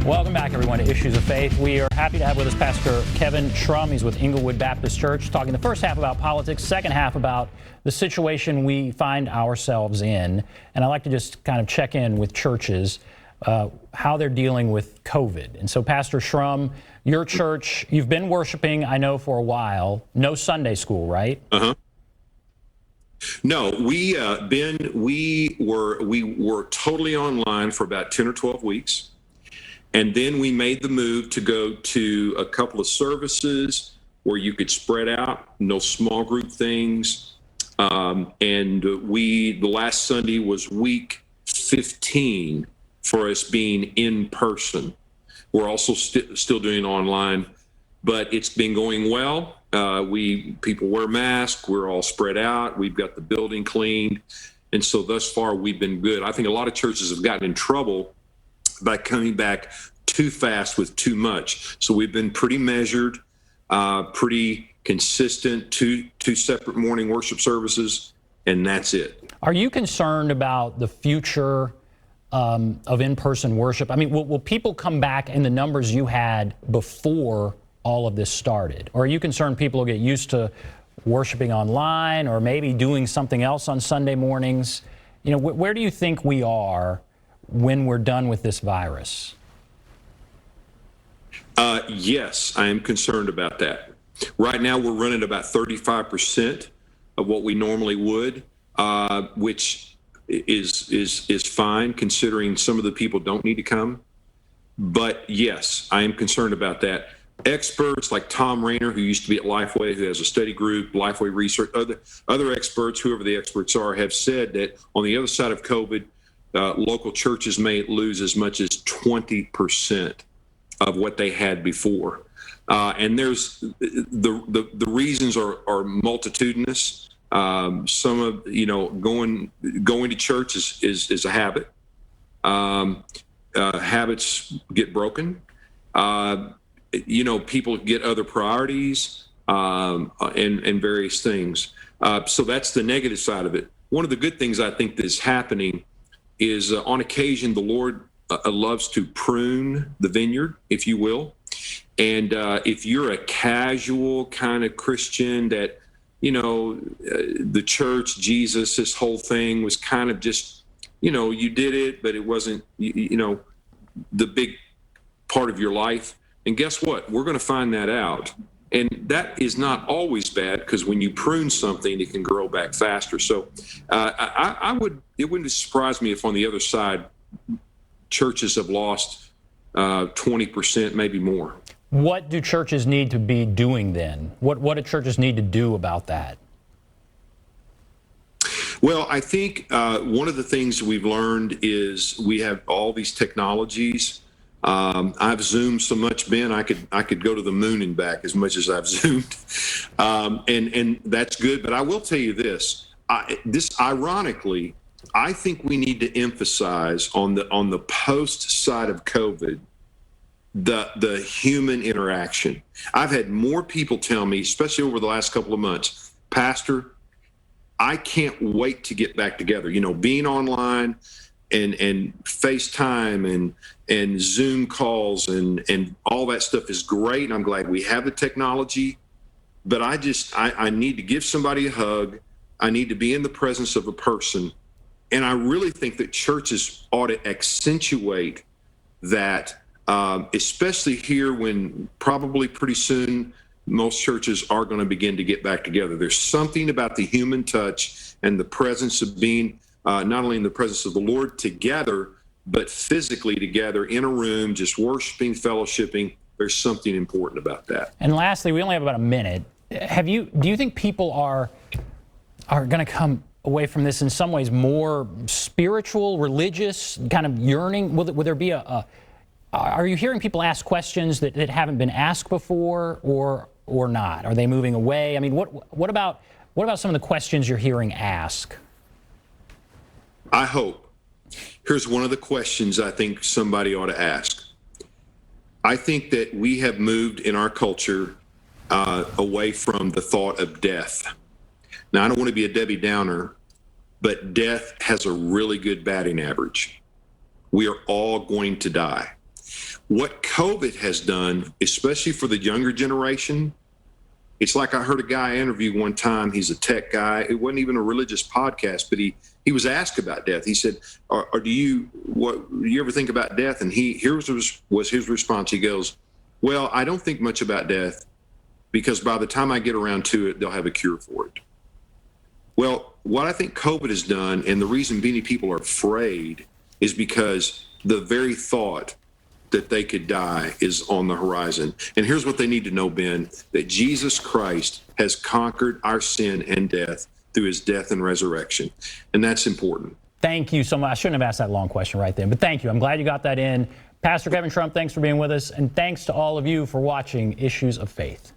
Welcome back, everyone, to Issues of Faith. We are happy to have with us Pastor Kevin Shrum. He's with Inglewood Baptist Church, talking the first half about politics, second half about the situation we find ourselves in. And I'd like to just kind of check in with churches, how they're dealing with COVID. And so, Pastor Shrum, your church, you've been worshiping, I know, for a while. No Sunday school, right? Uh-huh. No, we were totally online for about 10 or 12 weeks. And then we made the move to go to a couple of services where you could spread out, no small group things. The last Sunday was week 15 for us being in person. We're also still doing online, but it's been going well. People wear masks. We're all spread out. We've got the building cleaned. And so thus far, we've been good. I think a lot of churches have gotten in trouble by coming back too fast with too much. So we've been pretty measured, pretty consistent, two separate morning worship services, and that's it. Are you concerned about the future of in-person worship? I mean, will people come back in the numbers you had before all of this started? Or are you concerned people will get used to worshiping online or maybe doing something else on Sunday mornings? You know, where do you think we are when we're done with this virus? Yes, I am concerned about that. Right now, we're running about 35% of what we normally would, which is fine considering some of the people don't need to come. But yes, I am concerned about that. Experts like Tom Rayner, who used to be at Lifeway, who has a study group, Lifeway Research, other experts, whoever the experts are, have said that on the other side of COVID, local churches may lose as much as 20% of what they had before. And there's the reasons are multitudinous. Some of, going to church is a habit. Habits get broken. People get other priorities and various things. So that's the negative side of it. One of the good things I think that's happening is on occasion, the Lord loves to prune the vineyard, if you will. And if you're a casual kind of Christian that, the church, Jesus, this whole thing was kind of just, you did it, but it wasn't, the big part of your life. And guess what? We're going to find that out. And that is not always bad, because when you prune something, it can grow back faster. So it wouldn't surprise me if on the other side, churches have lost 20%, maybe more. What do churches need to be doing then? What do churches need to do about that? Well, I think one of the things we've learned is we have all these technologies. I've Zoomed so much, Ben, I could go to the moon and back as much as I've Zoomed. And that's good. But I will tell you this, ironically, I think we need to emphasize on the post side of COVID, the human interaction. I've had more people tell me, especially over the last couple of months, Pastor, I can't wait to get back together. Being online and FaceTime and Zoom calls and all that stuff is great. And I'm glad we have the technology, but I need to give somebody a hug. I need to be in the presence of a person. And I really think that churches ought to accentuate that, especially here when probably pretty soon most churches are going to begin to get back together. There's something about the human touch and the presence of being not only in the presence of the Lord together, but physically together in a room, just worshiping, fellowshipping. There's something important about that. And lastly, we only have about a minute. Do you think people are going to come away from this in some ways more spiritual, religious, kind of yearning? Will there be are you hearing people ask questions that haven't been asked before, or not? Are they moving away? I mean, what about some of the questions you're hearing asked? I hope. Here's one of the questions I think somebody ought to ask. I think that we have moved in our culture away from the thought of death. Now, I don't want to be a Debbie Downer, but death has a really good batting average. We are all going to die. What COVID has done, especially for the younger generation, it's like I heard a guy interview one time. He's a tech guy. It wasn't even a religious podcast, but he was asked about death. He said, do you ever think about death? And was his response. He goes, well, I don't think much about death because by the time I get around to it, they'll have a cure for it. Well, what I think COVID has done, and the reason many people are afraid, is because the very thought that they could die is on the horizon. And here's what they need to know, Ben, that Jesus Christ has conquered our sin and death through his death and resurrection. And that's important. Thank you so much. I shouldn't have asked that long question right there, but thank you. I'm glad you got that in. Pastor Kevin Shrum, thanks for being with us. And thanks to all of you for watching Issues of Faith.